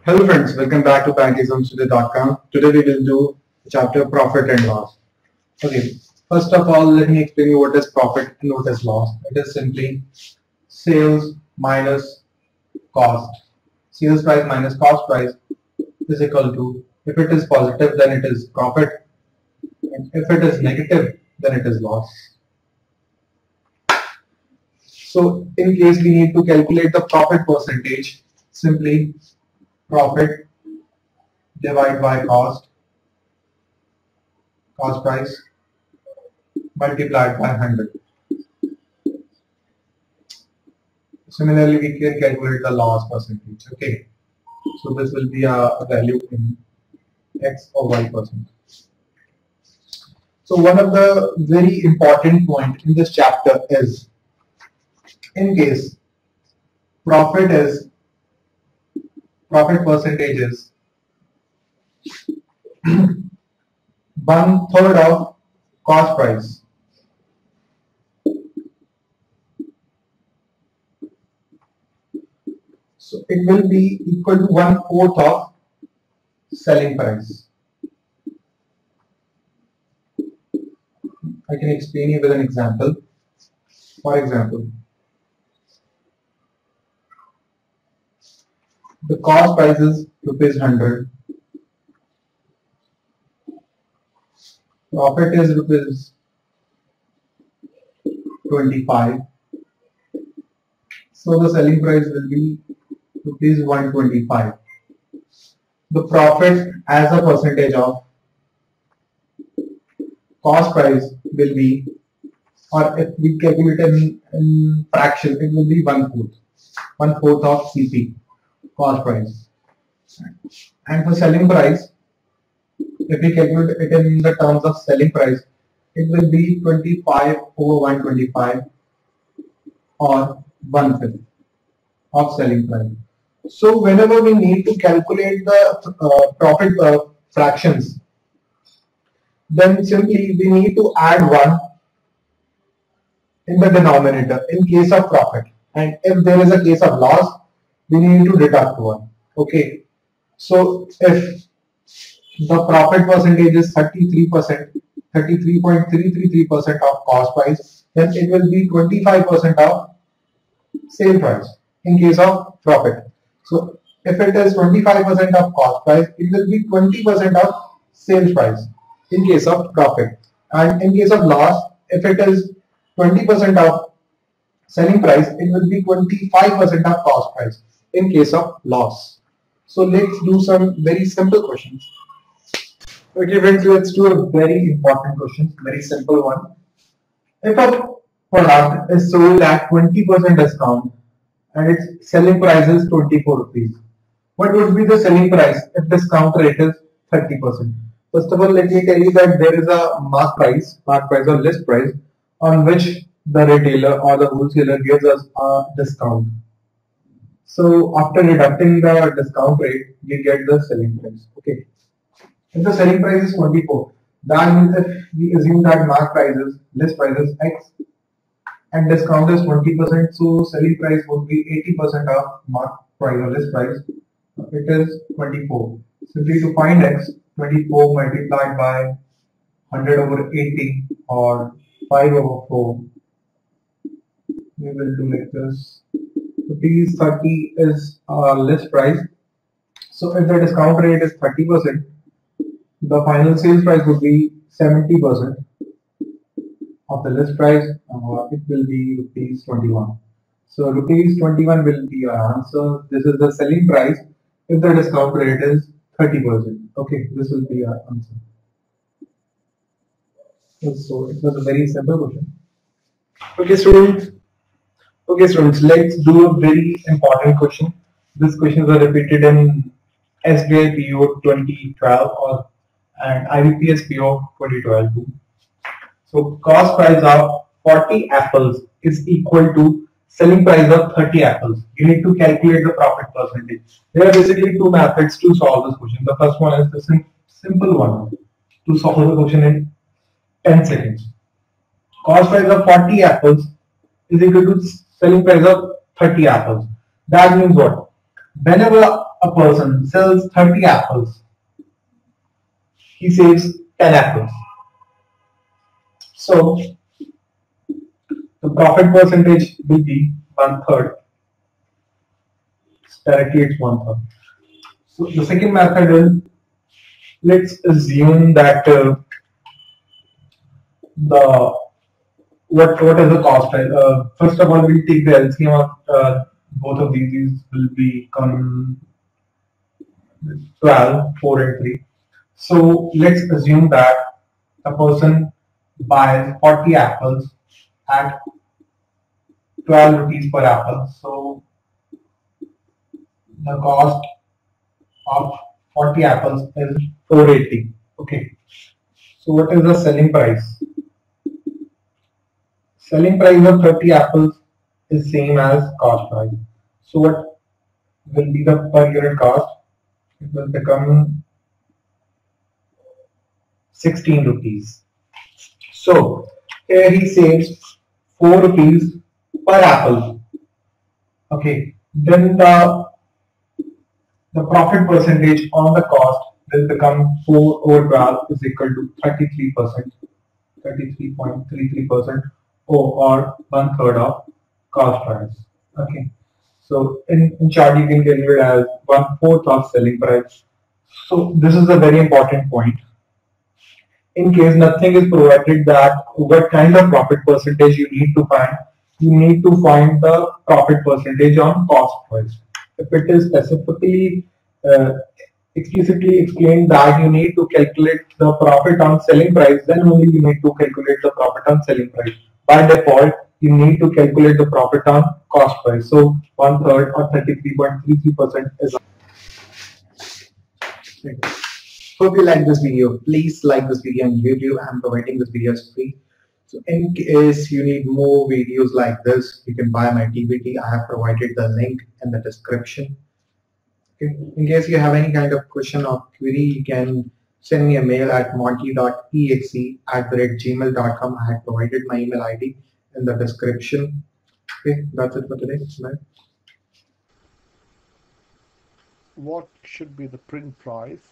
Hello friends, welcome back to pancakesonstudio.com. Today we will do chapter profit and loss. Okay, first of all let me explain you what is profit and what is loss. It is simply sales minus cost. Sales price minus cost price is equal to, if it is positive then it is profit, and if it is negative then it is loss. So in case we need to calculate the profit percentage, simply profit divided by cost price multiplied by 100. Similarly, we can calculate the loss percentage. Okay, so this will be a value in X or Y percent. So one of the very important point in this chapter is, in case profit percentage is 1/3 of cost price. So it will be equal to 1/4 of selling price. I can explain you with an example. For example, the cost price is ₹100. Profit is ₹25. So the selling price will be ₹125. The profit as a percentage of cost price will be, or if we calculate in fraction, it will be 1/4 of CP, cost price. And for selling price, if we calculate it in the terms of selling price, it will be 25 over 125 or 1/5 of selling price. So whenever we need to calculate the profit fractions, then simply we need to add 1 in the denominator in case of profit, and if there is a case of loss, we need to deduct 1. Okay, so if the profit percentage is 33.333% of cost price, then it will be 25% of sale price in case of profit. So if it is 25% of cost price, it will be 20% of sales price in case of profit. And in case of loss, if it is 20% of selling price, it will be 25% of cost price in case of loss. So let's do some very simple questions. Okay friends, let's do a very important question, very simple one. If a product is sold at 20% discount and its selling price is 24 rupees, what would be the selling price if discount rate is 30%? First of all, let me tell you that there is a mark price or list price on which the retailer or the wholesaler gives us a discount. So after deducting the discount rate, we get the selling price. Okay. If the selling price is 24, that means if we assume that list price is X and discount is 20%, so selling price would be 80% of mark price or list price. It is 24. Simply to find X, 24 multiplied by 100 over 80 or 5 over 4. We will do like this. Rupees 30 is list price. So if the discount rate is 30%, the final sales price would be 70% of the list price. It will be rupees 21. So rupees 21 will be our answer. This is the selling price if the discount rate is 30%. Okay, this will be our answer. So it was a very simple question. Okay students, let's do a very important question. This question was repeated in SBI PO 2012 and IBPS PO 2012 too. So cost price of 40 apples is equal to selling price of 30 apples. You need to calculate the profit percentage. There are basically two methods to solve this question. The first one is the simple one, to solve the question in 10 seconds. Cost price of 40 apples is equal to selling price of 30 apples. That means what? Whenever a person sells 30 apples, he saves 10 apples. So the profit percentage will be 1/3. Directly it's 1/3. So the second method is, let's assume that the what is the cost, right? First of all, we'll take the LCM of both of these. These will become 12, 4 and 3. So let's assume that a person buys 40 apples at 12 rupees per apple. So the cost of 40 apples is 480. Okay. So what is the selling price? Selling price of 30 apples is same as cost price. So what will be the per unit cost? It will become 16 rupees. So here he saves 4 rupees per apple. Okay. Then the profit percentage on the cost will become 4 over 12 is equal to 33%, 33.33%, or 1/3 of cost price. Okay. So in chart you can calculate as 1/4 of selling price. So this is a very important point. In case nothing is provided, that what kind of profit percentage you need to find, you need to find the profit percentage on cost price. If it is specifically explicitly explained that you need to calculate the profit on selling price, then only you need to calculate the profit on selling price. By default, you need to calculate the profit on cost price. So 1/3 or 33.33% is. Hope you like this video. Please like this video on YouTube. I'm providing this video as free. So in case you need more videos like this, you can buy my TPT. I have provided the link in the description. In case you have any kind of question or query, you can send me a mail at monty.exe@gmail.com. I have provided my email ID in the description. Okay, that's it for today. Bye. What should be the print price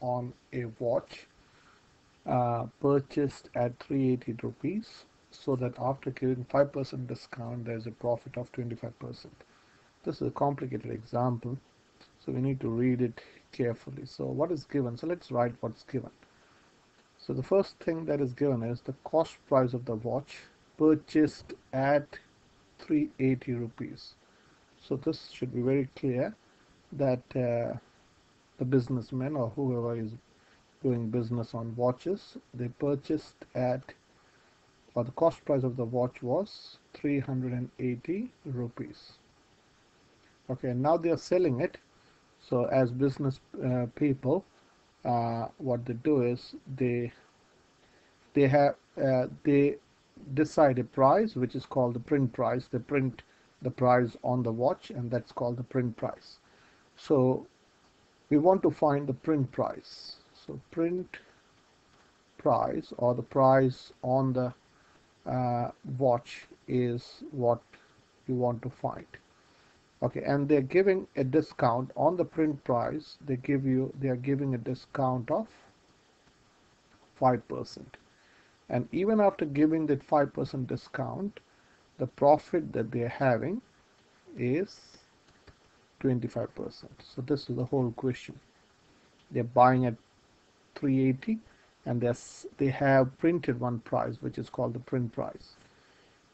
on a watch purchased at 380 rupees, so that after giving 5% discount there is a profit of 25%. This is a complicated example, so we need to read it carefully. So what is given? So let's write what's given. So the first thing that is given is the cost price of the watch purchased at 380 rupees. So this should be very clear that the businessman or whoever is doing business on watches, they purchased at, or the cost price of the watch was 380 rupees. Okay, and now they are selling it. So as business people, what they do is they decide a price which is called the print price. They print the price on the watch, and that's called the print price. So we want to find the print price. So print price, or the price on the watch, is what you want to find. Okay, and they're giving a discount on the print price. They are giving a discount of 5%. And even after giving that 5% discount, the profit that they're having is 25%. So this is the whole question. They're buying at 380, and they have printed one price which is called the print price,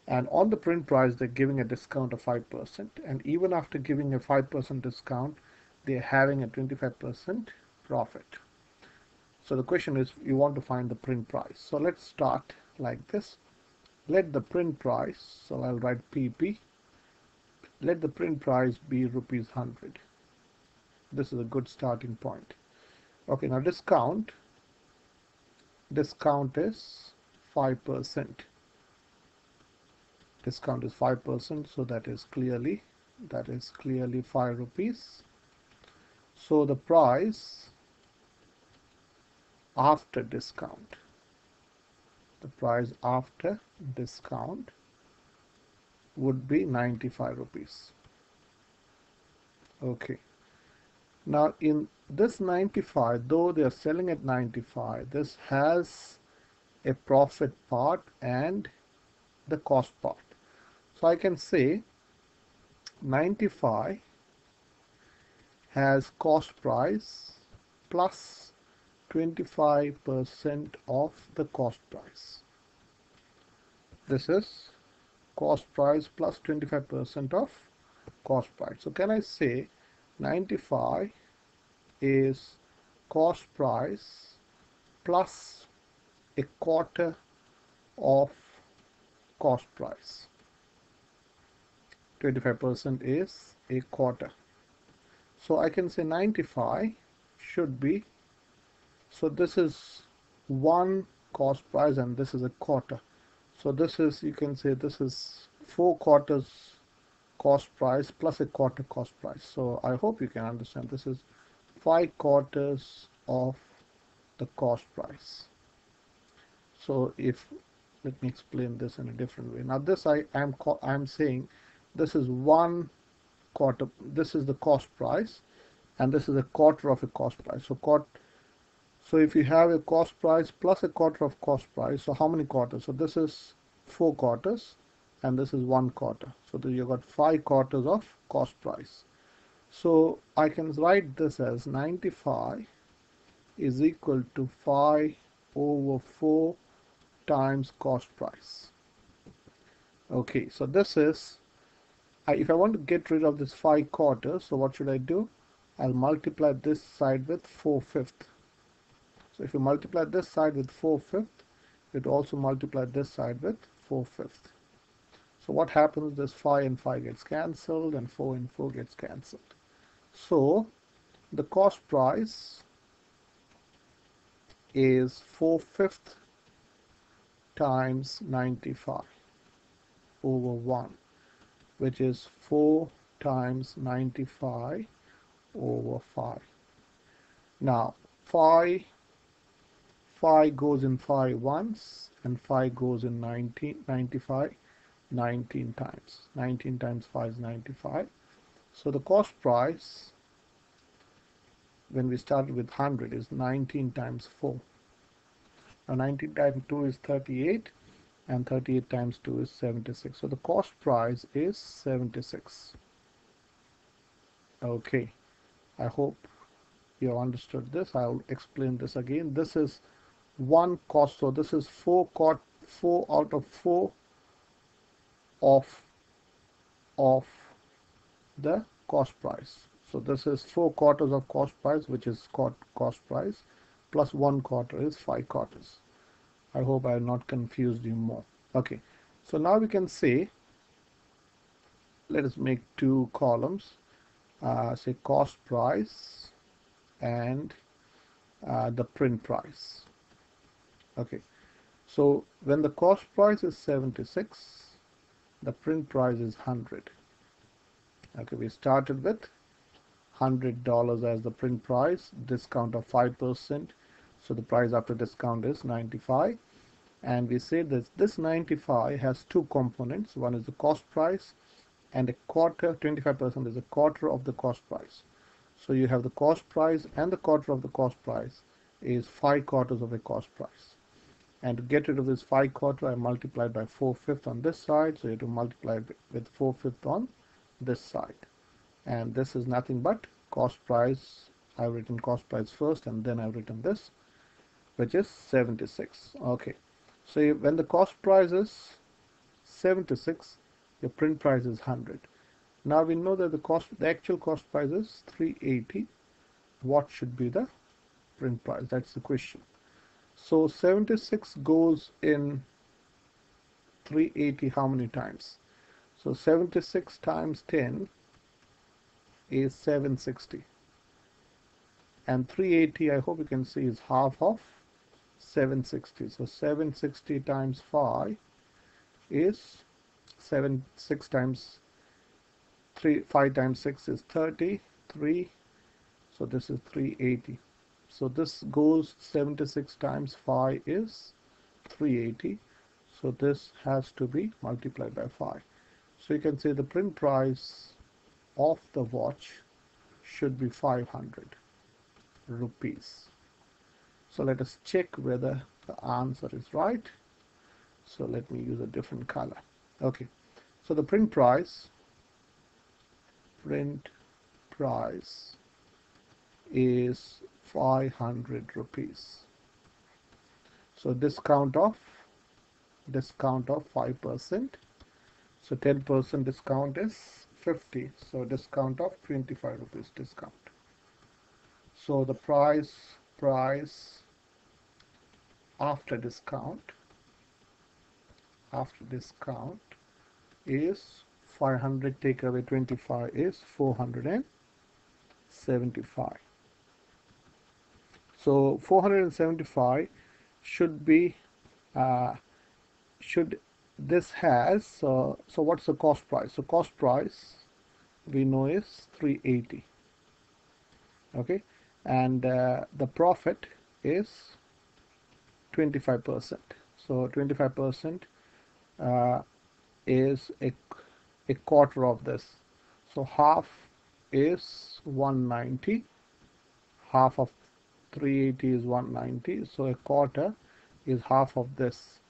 and on the print price they're giving a discount of 5%, and even after giving a 5% discount they're having a 25% profit. So the question is, you want to find the print price. So let's start like this. Let the print price, so I'll write PP, let the print price be rupees 100. This is a good starting point. Okay, now discount is 5%. Discount is 5%, so that is clearly 5 rupees. So the price after discount, would be 95 rupees. Okay, Now in this 95, though they are selling at 95, this has a profit part and the cost part. So I can say 95 has cost price plus 25% of the cost price. This is cost price plus 25% of cost price. So can I say 95 is cost price plus a quarter of cost price. 25% is a quarter. So I can say 95 should be, so this is one cost price and this is a quarter. So this is, you can say this is 4 quarters cost price plus a quarter cost price. So I hope you can understand this is 5 quarters of the cost price. So if, let me explain this in a different way. Now this I'm saying this is 1 quarter, this is the cost price and this is a quarter of a cost price. So if you have a cost price plus a quarter of cost price, so how many quarters? So this is 4 quarters and this is 1 quarter. So you got 5 quarters of cost price. So I can write this as 95 is equal to 5 over 4 times cost price. Okay, so this is, if I want to get rid of this 5 quarters, so what should I do? I'll multiply this side with 4/5. So if you multiply this side with 4/5, it also multiply this side with 4/5. So what happens? This 5 and 5 gets cancelled and 4 and 4 gets cancelled. So the cost price is 4/5 times 95 over 1, which is 4 times 95 over 5. Now 5 goes in 5 once and 5 goes in 95 19 times. 19 times 5 is 95. So the cost price when we started with 100 is 19 times 4. Now 19 times 2 is 38 and 38 times 2 is 76. So the cost price is 76. Okay, I hope you understood this. I'll explain this again. This is one cost, so this is 4 out of 4 of the cost price. So this is 4 quarters of cost price, which is cost price, plus 1 quarter is 5 quarters. I hope I have not confused you more. Okay, so now we can say, let us make 2 columns, say cost price and the print price. Okay, so when the cost price is 76, the print price is 100. Okay, we started with $100 as the print price, discount of 5%, so the price after discount is 95. And we say that this 95 has 2 components. One is the cost price and a quarter, 25% is a quarter of the cost price. So you have the cost price and the quarter of the cost price is 5 quarters of a cost price. And to get rid of this 5 quarter, I multiplied by 4/5 on this side, so you have to multiply with 4/5 on this side. And this is nothing but cost price. I've written cost price first and then I've written this, which is 76. Okay, so when the cost price is 76, your print price is 100. Now we know that the actual cost price is 380. What should be the print price? That's the question. So 76 goes in 380 how many times? So 76 times 10 is 760. And 380, I hope you can see, is half of 760. So 760 times 5 is 6 times 3, 5 times 6 is 30, 3. So this is 380. So this goes 76 times 5 is 380. So this has to be multiplied by 5. So you can say the print price of the watch should be 500 rupees. So let us check whether the answer is right. So let me use a different color. Okay, so the print price is 500 rupees. So discount of 5%. So 10% discount is 50. So discount of 25 rupees discount. So the price after discount is 500, take away 25 is 475. So 475 should be this has so what's the cost price? So cost price we know is 380. Okay, and the profit is 25%. So 25% is a quarter of this. So half is 190. Half of 380 is 190. So a quarter is half of this,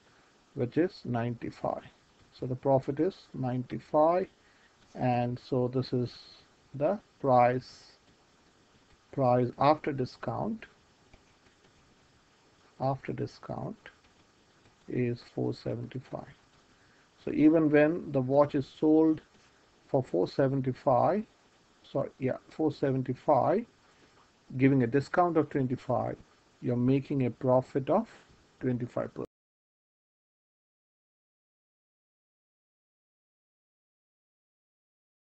which is 95. So the profit is 95, and so this is the price after discount is 475. So even when the watch is sold for 475, 475, giving a discount of 25, you're making a profit of 25%.